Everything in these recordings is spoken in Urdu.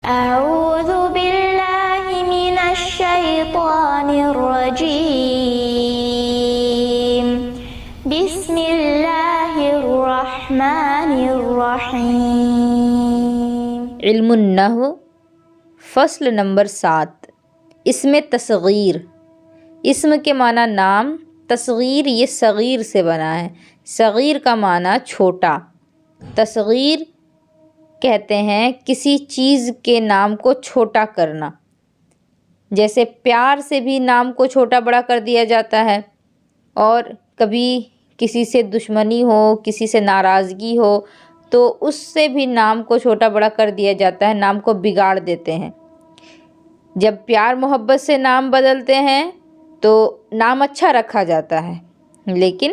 أعوذ بالله من الشيطان الرجيم بسم الله الرحمن الرحيم۔ علم النحو فصل نمبر 7، اسم تصغیر۔ اسم کے معنی نام، تصغیر یہ صغیر سے بنا ہے۔ صغیر کا معنی چھوٹا۔ تصغیر کہتے ہیں کسی چیز کے نام کو چھوٹا کرنا، جیسے پیار سے بھی نام کو چھوٹا بڑا کر دیا جاتا ہے، اور کبھی کسی سے دشمنی ہو، کسی سے ناراضگی ہو تو اس سے بھی نام کو چھوٹا بڑا کر دیا جاتا ہے، نام کو بگاڑ دیتے ہیں۔ جب پیار محبت سے نام بدلتے ہیں تو نام اچھا رکھا جاتا ہے، لیکن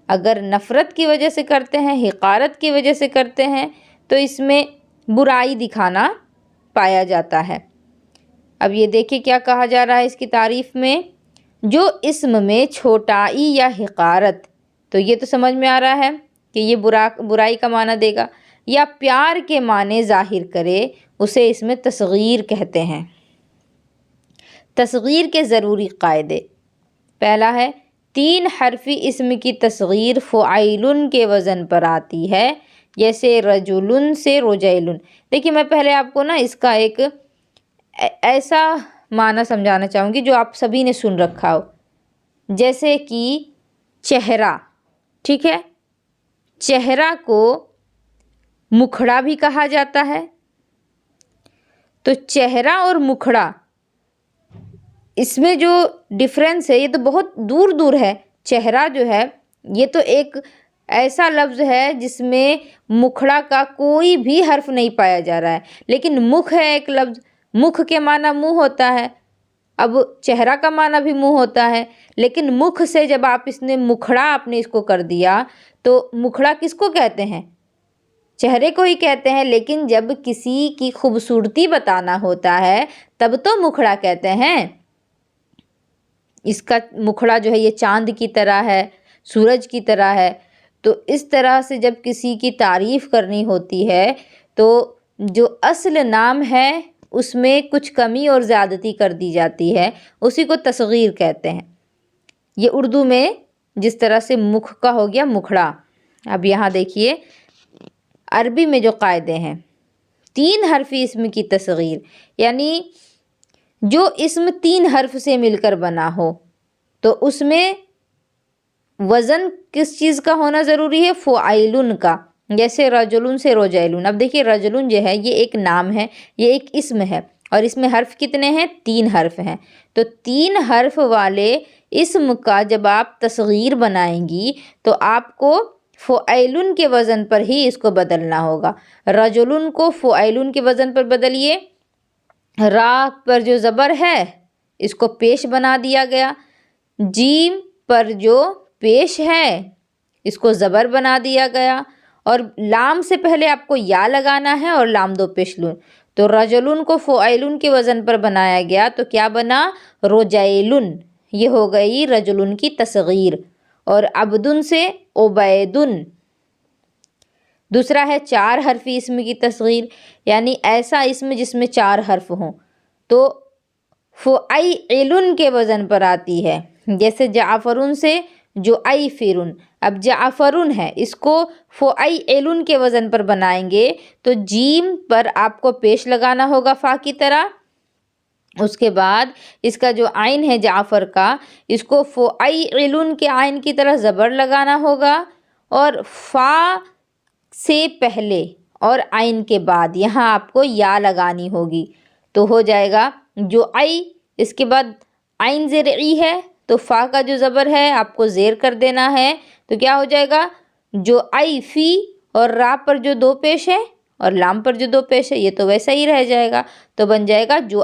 اگر نفرت کی وجہ سے کرتے ہیں، حقارت کی وجہ سے کرتے ہیں تو اس میں برائی دکھانا پایا جاتا ہے۔ اب یہ دیکھیں کیا کہا جا رہا ہے اس کی تعریف میں، جو اسم میں چھوٹائی یا حقارت، تو یہ تو سمجھ میں آ رہا ہے کہ یہ برائی کا معنی دے گا، یا پیار کے معنی ظاہر کرے، اسے اس میں تصغیر کہتے ہیں۔ تصغیر کے ضروری قاعدے۔ پہلا ہے 3 حرفی اسم کی تصغیر فعیلن کے وزن پر آتی ہے، جیسے رجلن سے رجیلن۔ دیکھیے میں پہلے آپ کو اس کا ایک ایسا معنی سمجھانا چاہوں گی جو آپ سبھی نے سن رکھا ہو، جیسے کہ چہرہ، ٹھیک ہے؟ چہرہ کو مکھڑا بھی کہا جاتا ہے۔ تو چہرہ اور مکھڑا، اس میں جو ڈفرینس ہے یہ تو بہت دور دور ہے۔ چہرہ جو ہے یہ تو ایک ایسا لفظ ہے جس میں مکھڑا کا کوئی بھی حرف نہیں پایا جا رہا ہے، لیکن مکھ ہے ایک لفظ، مکھ کے معنی منہ ہوتا ہے۔ اب چہرہ کا معنی بھی منہ ہوتا ہے، لیکن مکھ سے جب آپ اس نے مکھڑا آپ نے اس کو کر دیا تو مکھڑا کس کو کہتے ہیں؟ چہرے کو ہی کہتے ہیں، لیکن جب کسی کی خوبصورتی بتانا ہوتا ہے تب تو مکھڑا کہتے ہیں۔ اس کا مکھڑا جو ہے یہ چاند کی طرح ہے، سورج کی طرح ہے۔ تو اس طرح سے جب کسی کی تعریف کرنی ہوتی ہے تو جو اصل نام ہے اس میں کچھ کمی اور زیادتی کر دی جاتی ہے، اسی کو تصغیر کہتے ہیں۔ یہ اردو میں جس طرح سے مکھ کا ہو گیا مکھڑا۔ اب یہاں دیکھیے عربی میں جو قاعدے ہیں، 3 حرفی اسم کی تصغیر، یعنی جو اسم 3 حرف سے مل کر بنا ہو تو اس میں وزن کس چیز کا ہونا ضروری ہے؟ فعیلن کا، جیسے رجلن سے رجیلن۔ اب دیکھیے رجلن جو ہے یہ ایک نام ہے، یہ ایک اسم ہے، اور اس میں حرف کتنے ہیں؟ 3 حرف ہیں۔ تو 3 حرف والے اسم کا جب آپ تصغیر بنائیں گی تو آپ کو فعیلن کے وزن پر ہی اس کو بدلنا ہوگا۔ رجلن کو فعیلن کے وزن پر بدلیے، را پر جو زبر ہے اس کو پیش بنا دیا گیا، جیم پر جو پیش ہے اس کو زبر بنا دیا گیا، اور لام سے پہلے آپ کو یا لگانا ہے اور لام دو پیش لون۔ تو رجلن کو فعیلن کے وزن پر بنایا گیا تو کیا بنا؟ رجیلن۔ یہ ہو گئی رجلن کی تصغیر۔ اور عبدن سے عبیدن۔ دوسرا ہے 4 حرفی اسم کی تصغیر، یعنی ایسا اسم جس میں 4 حرف ہوں تو فعیلن کے وزن پر آتی ہے، جیسے جعفرن سے جعیفرن۔ اب جعفرن ہے، اس کو فعیلن کے وزن پر بنائیں گے تو جیم پر آپ کو پیش لگانا ہوگا فا کی طرح، اس کے بعد اس کا جو عین ہے جعفر کا، اس کو فعیلن کے عین کی طرح زبر لگانا ہوگا، اور فا سے پہلے اور عین کے بعد یہاں آپ کو یا لگانی ہوگی، تو ہو جائے گا جو اس کے بعد عین زیر ای ہے تو فا کا جو زبر ہے آپ کو زیر کر دینا ہے، تو کیا ہو جائے گا؟ جو فی، اور را پر جو 2 پیش ہے اور لام پر جو 2 پیش ہے یہ تو ویسا ہی رہ جائے گا، تو بن جائے گا جو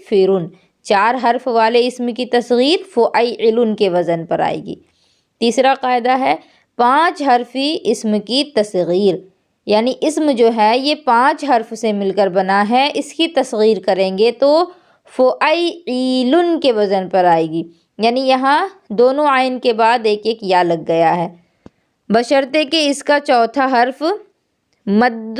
فرن۔ 4 حرف والے اسم کی تصغیر فعیلن کے وزن پر آئے گی۔ تیسرا قاعدہ ہے 5 حرفی اسم کی تصغیر، یعنی اسم جو ہے یہ 5 حرف سے مل کر بنا ہے، اس کی تصغیر کریں گے تو فعیلن کے وزن پر آئے گی، یعنی یہاں دونوں عین کے بعد ایک ایک یا لگ گیا ہے، بشرطے کہ اس کا چوتھا حرف مد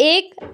1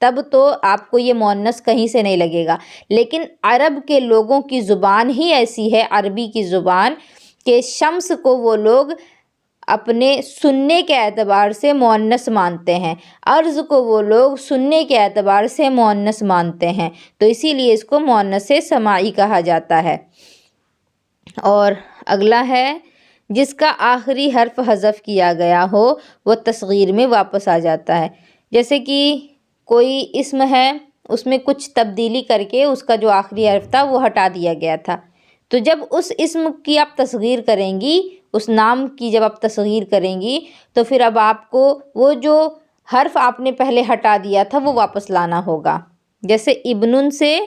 تب تو آپ کو یہ مؤنث کہیں سے نہیں لگے گا. لیکن عرب کے لوگوں کی زبان ہی ایسی ہے، عربی کی زبان، کہ شمس کو وہ لوگ اپنے سننے کے اعتبار سے مؤنث مانتے ہیں، ارض کو وہ لوگ سننے کے اعتبار سے مؤنث مانتے ہیں، تو اسی لیے اس کو مؤنث سماعی کہا جاتا ہے. اور اگلا ہے جس کا آخری حرف حذف کیا گیا ہو وہ تصغیر میں واپس آ جاتا ہے. جیسے کہ کوئی اسم ہے، اس میں کچھ تبدیلی کر کے اس کا جو آخری حرف تھا وہ ہٹا دیا گیا تھا، تو جب اس اسم کی آپ تصغیر کریں گی، اس نام کی جب آپ تصغیر کریں گی، تو پھر اب آپ کو وہ جو حرف آپ نے پہلے ہٹا دیا تھا وہ واپس لانا ہوگا. جیسے ابن سے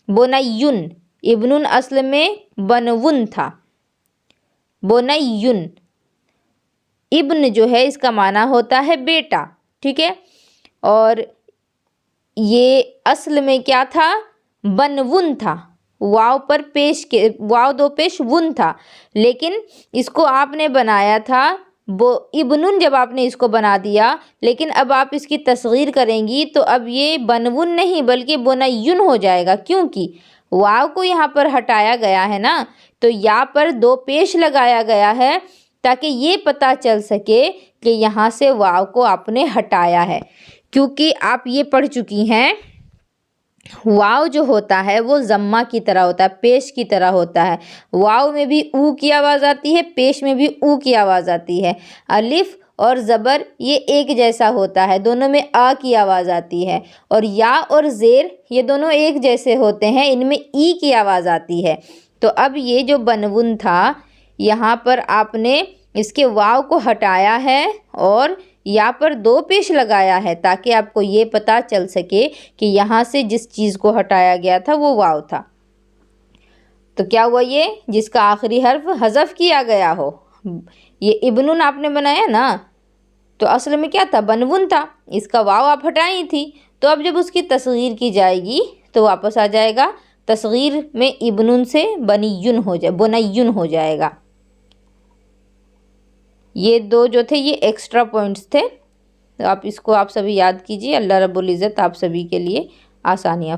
بنیون، ابن اصل میں بنون تھا، بنیون. ابن جو ہے اس کا معنی ہوتا ہے بیٹا، ٹھیک ہے، اور یہ اصل میں کیا تھا؟ بنون تھا، واو پر پیش کے واو دو پیش ون تھا، لیکن اس کو آپ نے بنایا تھا ابنن. جب آپ نے اس کو بنا دیا، لیکن اب آپ اس کی تصغیر کریں گی تو اب یہ بنون نہیں بلکہ بنیون ہو جائے گا، کیونکہ واو کو یہاں پر ہٹایا گیا ہے نا، تو یا پر دو پیش لگایا گیا ہے تاکہ یہ پتہ چل سکے کہ یہاں سے واو کو آپ نے ہٹایا ہے. کیونکہ آپ یہ پڑھ چکی ہیں واو جو ہوتا ہے وہ ضمہ کی طرح ہوتا ہے، پیش کی طرح ہوتا ہے. واو میں بھی او کی آواز آتی ہے، پیش میں بھی او کی آواز آتی ہے. الف اور زبر یہ ایک جیسا ہوتا ہے، دونوں میں آ کی آواز آتی ہے. اور یا اور زیر یہ دونوں ایک جیسے ہوتے ہیں، ان میں ای کی آواز آتی ہے. تو اب یہ جو بنون تھا، یہاں پر آپ نے اس کے واو کو ہٹایا ہے اور یا پر دو پیش لگایا ہے تاکہ آپ کو یہ پتہ چل سکے کہ یہاں سے جس چیز کو ہٹایا گیا تھا وہ واو تھا. تو کیا ہوا؟ یہ جس کا آخری حرف حذف کیا گیا ہو. یہ ابن آپ نے بنایا نا، تو اصل میں کیا تھا؟ بنون تھا، اس کا واو آپ ہٹائی تھی، تو اب جب اس کی تصغیر کی جائے گی تو واپس آ جائے گا. تصغیر میں ابن سے بنیون ہو جائے گا. یہ دو جو تھے یہ ایکسٹرا پوائنٹس تھے، تو آپ اس کو آپ سبھی یاد کیجیے. اللہ رب العزت آپ سبھی کے لیے آسانیاں